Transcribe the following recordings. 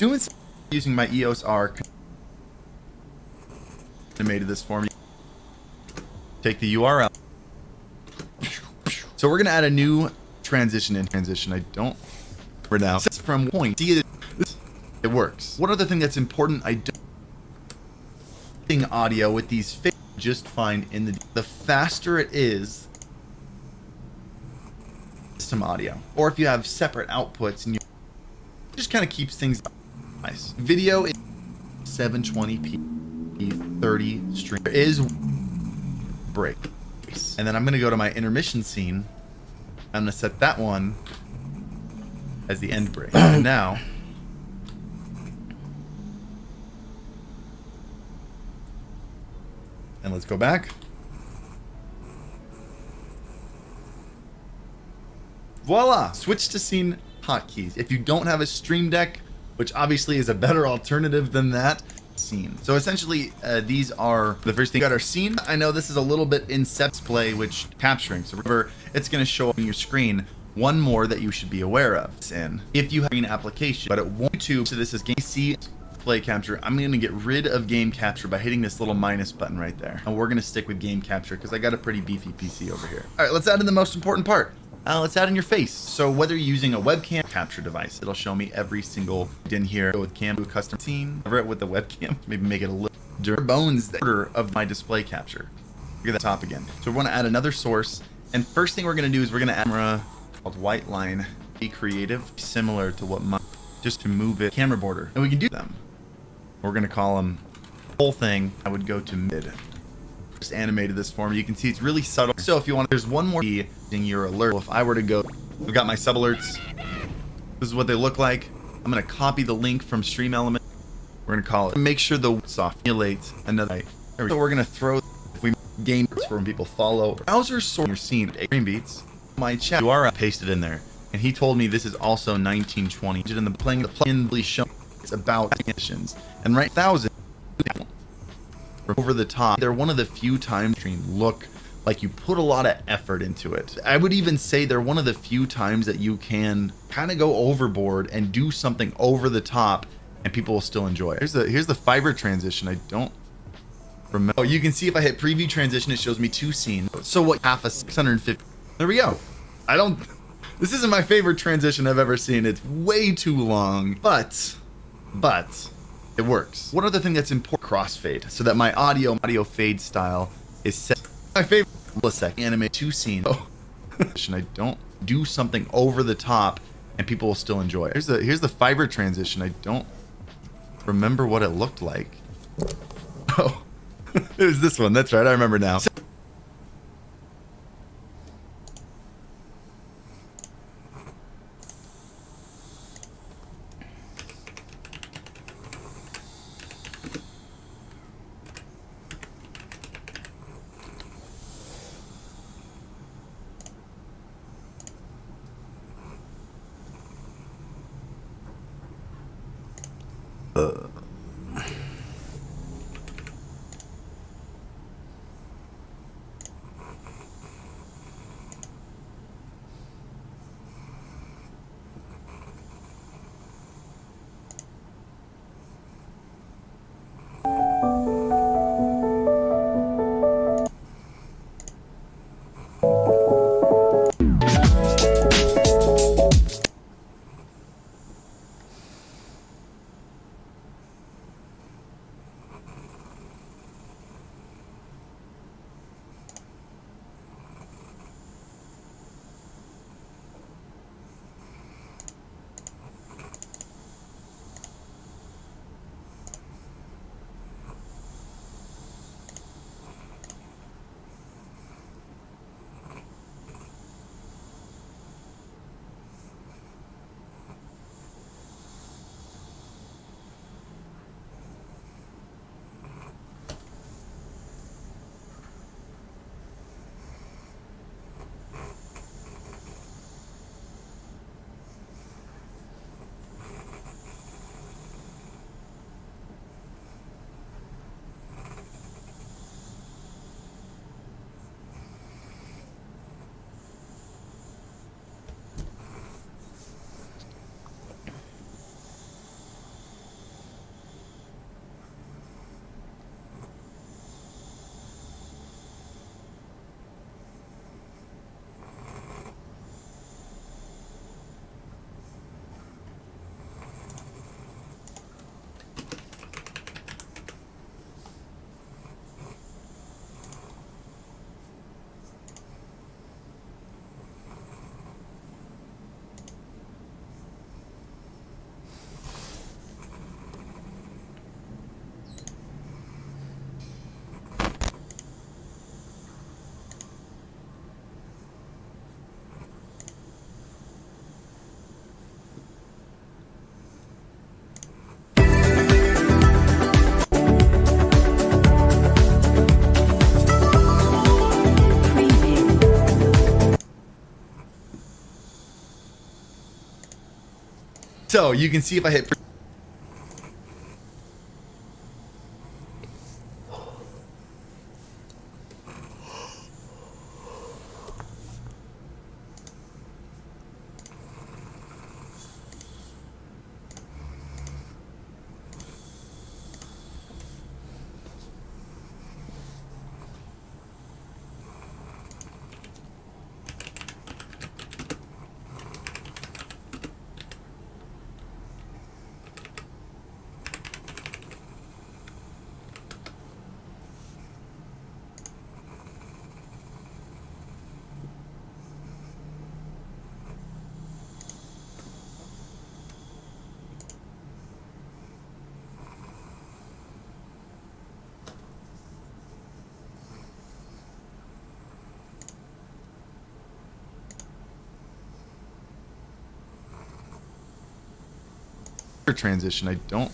doing some using my EOS R. Animated this for me. Take the URL. So we're gonna add a new transition in transition. I don't for now. From point. See it works. One other thing that's important, I don't audio with these just fine in the faster it is system audio, or if you have separate outputs and you just kind of keeps things nice. Video is 720p 30 stream. There is break, and then I'm gonna go to my intermission scene. I'm gonna set that one as the end break. And now and let's go back. Voila! Switch to scene hotkeys. If you don't have a stream deck, which obviously is a better alternative than that, scene. So essentially, these are the first thing. We got our scene. I know this is a little bit Incept play, which capturing. So remember, it's going to show up on your screen. One more that you should be aware of. And if you have an application, but it won't YouTube. So this is game C play capture. I'm going to get rid of game capture by hitting this little minus button right there. And we're going to stick with game capture because I got a pretty beefy PC over here. All right, let's add in the most important part. Let's add in your face. So whether you're using a webcam capture device, it'll show me every single in here. Go with cam to a custom scene. Cover it with the webcam. Maybe make it a little bones the order of my display capture. Look at the top again. So we want to add another source. And first thing we're going to do is we're going to add a camera called white line. Be creative, similar to what my just to move it camera border. And we can do them. We're going to call them whole thing. I would go to mid. Just animated this for me. You can see it's really subtle. So if you want, there's one more thing your alert. If I were to go, I've got my sub alerts. This is what they look like. I'm going to copy the link from stream element. We're going to call it. Make sure the soft emulates another. So we're going to throw if we game for when people follow. Browser sort your scene. Green beats. My chat URL pasted in there, and he told me this is also 1920. In the playing the plugin show. It's about conditions and right 1,000 over the top. They're one of the few times stream look like you put a lot of effort into it. I would even say they're one of the few times that you can kind of go overboard and do something over the top and people will still enjoy it. Here's the Fiverr transition. I don't remember. Oh, you can see if I hit preview transition, it shows me 2 scenes. So what, half a 650. There we go. This isn't my favorite transition I've ever seen. It's way too long, but it works. One other thing that's important, crossfade, so that my audio fade style is set. My favorite animate 2 scenes. Oh, and I don't do something over the top and people will still enjoy it. Here's the Fiverr transition. I don't remember what it looked like. Oh, it was this one. That's right. I remember now. So you can see if I hit transition. I don't.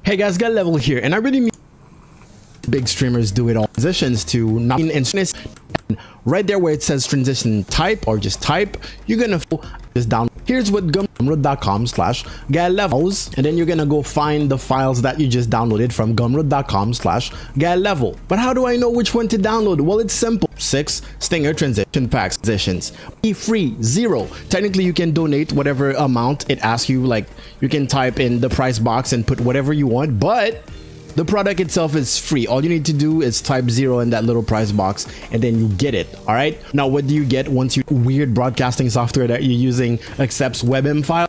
Hey guys, got level here, and I really mean big streamers do it all. Transitions to not in right there where it says transition type or just type, you're gonna just down. Here's what gumroad.com/get-levels, and then you're gonna go find the files that you just downloaded from gumroad.com/get-level. But how do I know which one to download? Well, it's simple. 6 Stinger transition packs transitions. Be free, 0. Technically, you can donate whatever amount it asks you. Like you can type in the price box and put whatever you want, but the product itself is free. All you need to do is type 0 in that little price box and then you get it. All right. Now, what do you get once you weird broadcasting software that you're using accepts WebM file?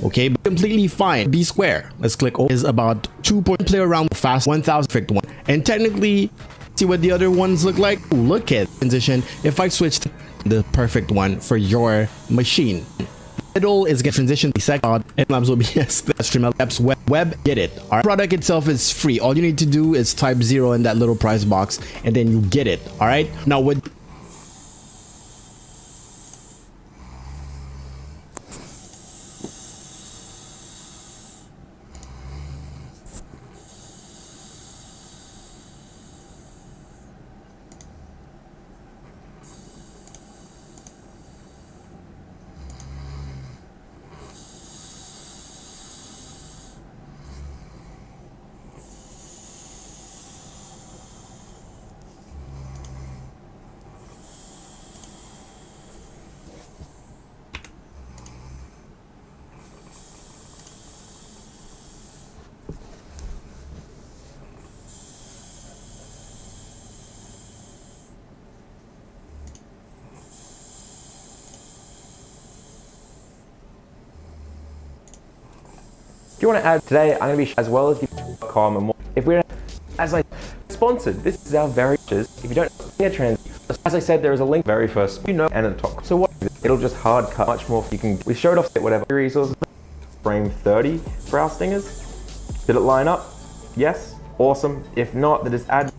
Okay, but completely fine. B square. Let's click O. Is about 2 point play around fast 1000 perfect one. And technically, see what the other ones look like. Look at transition. If I switch to the perfect one for your machine, middle is get transition the second and labs will be stream apps web get it. Our product itself is free. All you need to do is type 0 in that little price box and then you get it. All right. Now what? If you want to add today, I'm going to be as well as com and more. If we're as I sponsored, this is our very if you don't as I said, there is a link very first and the top. So what it'll just hard cut much more. You can we showed off whatever resources frame 30 for our stingers. Did it line up? Yes, awesome. If not, then just add.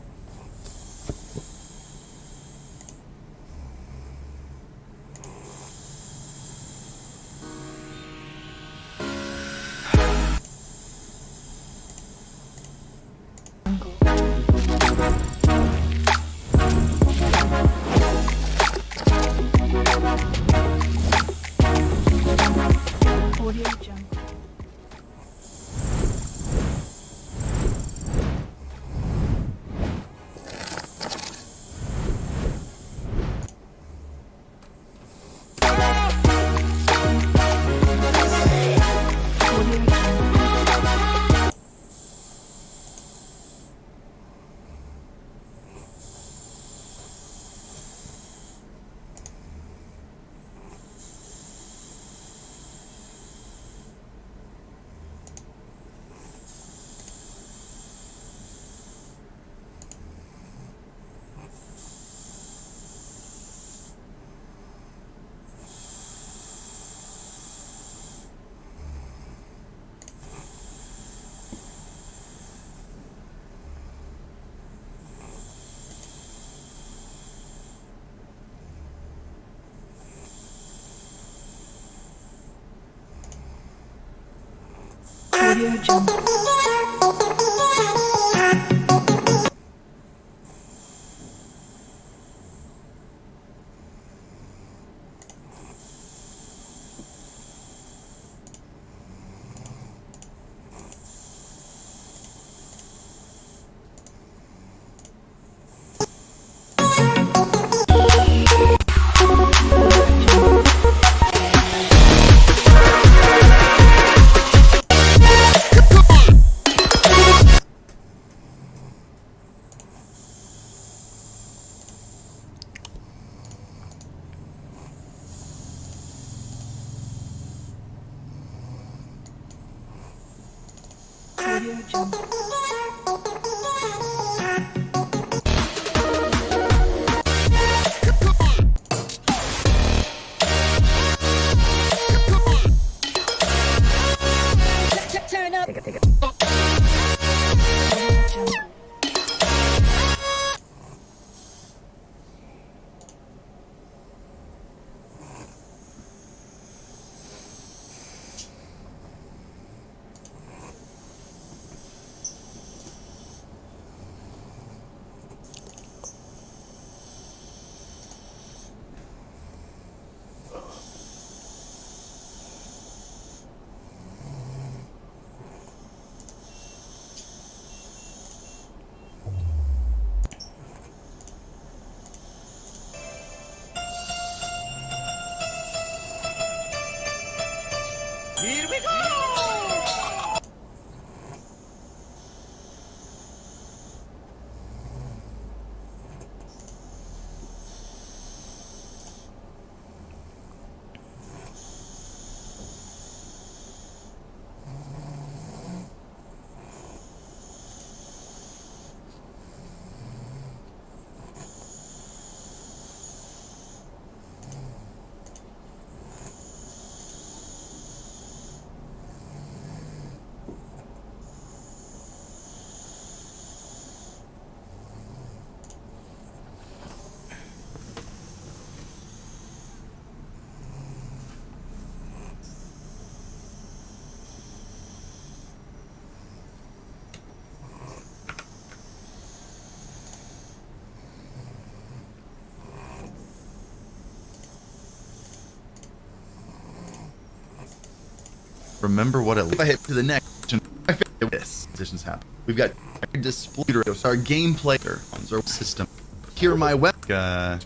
Remember what it. If I hit to the next, I feel this positions happen. We've got display, so our gameplay on our system. Here are my web.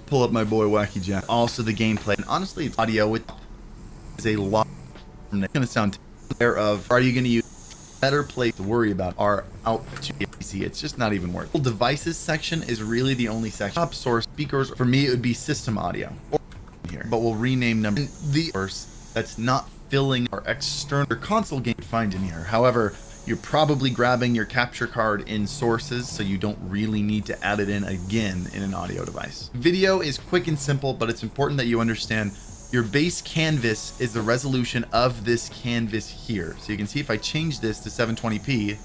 Pull up my boy Wacky Jack. Also the gameplay, and honestly, it's audio. It is a lot. It's gonna sound aware of. Are you gonna use better place to worry about? Are out to PC. It's just not even worth. The devices section is really the only section. Top source speakers for me it would be system audio here, but we'll rename number the source that's not filling our external console game find in here. However, you're probably grabbing your capture card in sources, so you don't really need to add it in again in an audio device. Video is quick and simple, but it's important that you understand your base canvas is the resolution of this canvas here. So you can see if I change this to 720p,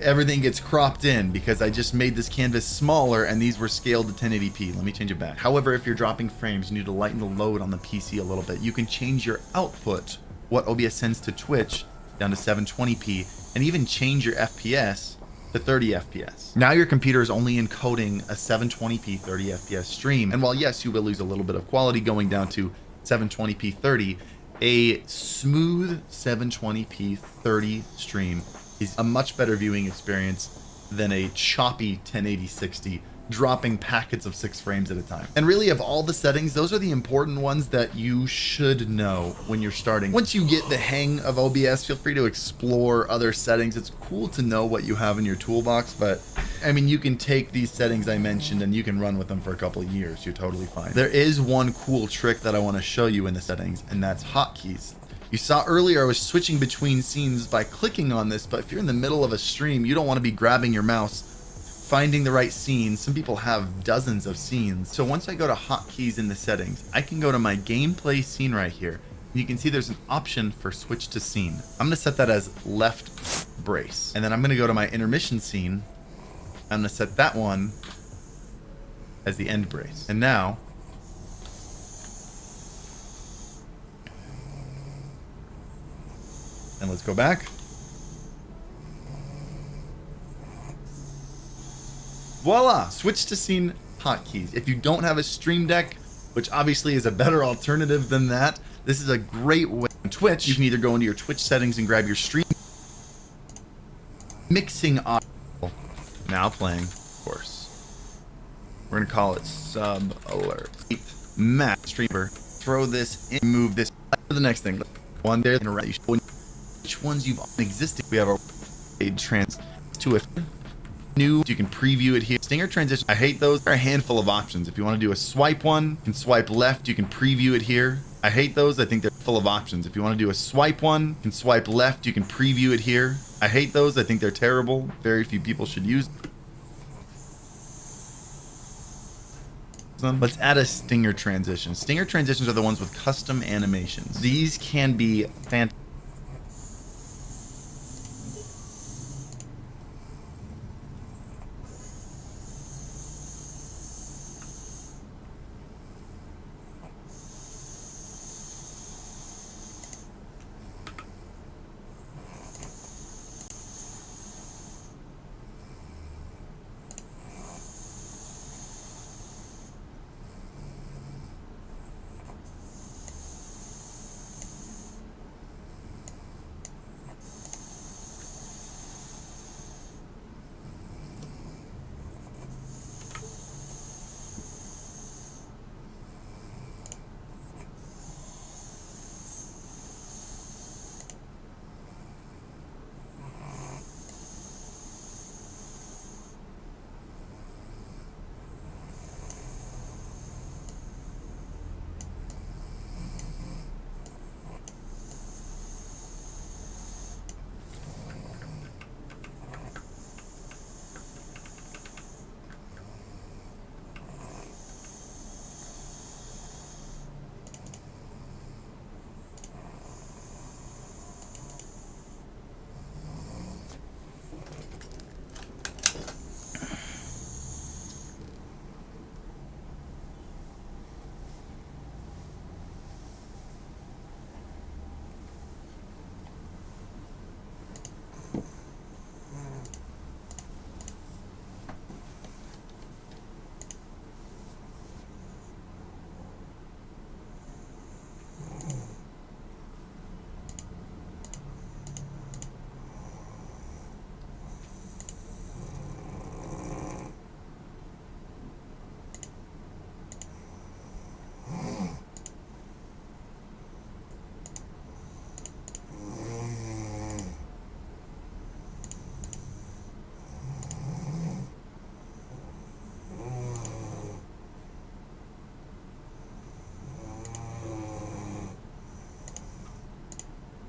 everything gets cropped in because I just made this canvas smaller and these were scaled to 1080p. Let me change it back. However, if you're dropping frames, you need to lighten the load on the PC a little bit. You can change your output, what OBS sends to Twitch, down to 720p, and even change your FPS to 30 FPS. Now your computer is only encoding a 720p 30 FPS stream. And while yes, you will lose a little bit of quality going down to 720p 30, a smooth 720p 30 stream is a much better viewing experience than a choppy 1080-60 dropping packets of 6 frames at a time. And really, of all the settings, those are the important ones that you should know when you're starting. Once you get the hang of OBS, feel free to explore other settings. It's cool to know what you have in your toolbox, but I mean, you can take these settings I mentioned and you can run with them for a couple of years. You're totally fine. There is one cool trick that I want to show you in the settings, and that's hotkeys. You saw earlier I was switching between scenes by clicking on this, but if you're in the middle of a stream, you don't want to be grabbing your mouse, finding the right scene. Some people have dozens of scenes. So once I go to hotkeys in the settings, I can go to my gameplay scene right here. And you can see there's an option for switch to scene. I'm going to set that as left brace. And then I'm going to go to my intermission scene. I'm going to set that one as the end brace. And now And let's go back. Voila, switch to scene hotkeys. If you don't have a stream deck, which obviously is a better alternative than that, this is a great way. On Twitch, you can either go into your Twitch settings and grab your stream mixing audio. Now playing, of course. We're gonna call it sub alert. Map streamer. Throw this in, move this to the next thing. One there, which ones you've existed. We have our trans to a new. You can preview it here. Stinger transition. I hate those. There are a handful of options. If you want to do a swipe one, you can swipe left. You can preview it here. I hate those. I think they're full of options. If you want to do a swipe one, you can swipe left. You can preview it here. I hate those. I think they're terrible. Very few people should use them. Let's add a stinger transition. Stinger transitions are the ones with custom animations. These can be fantastic.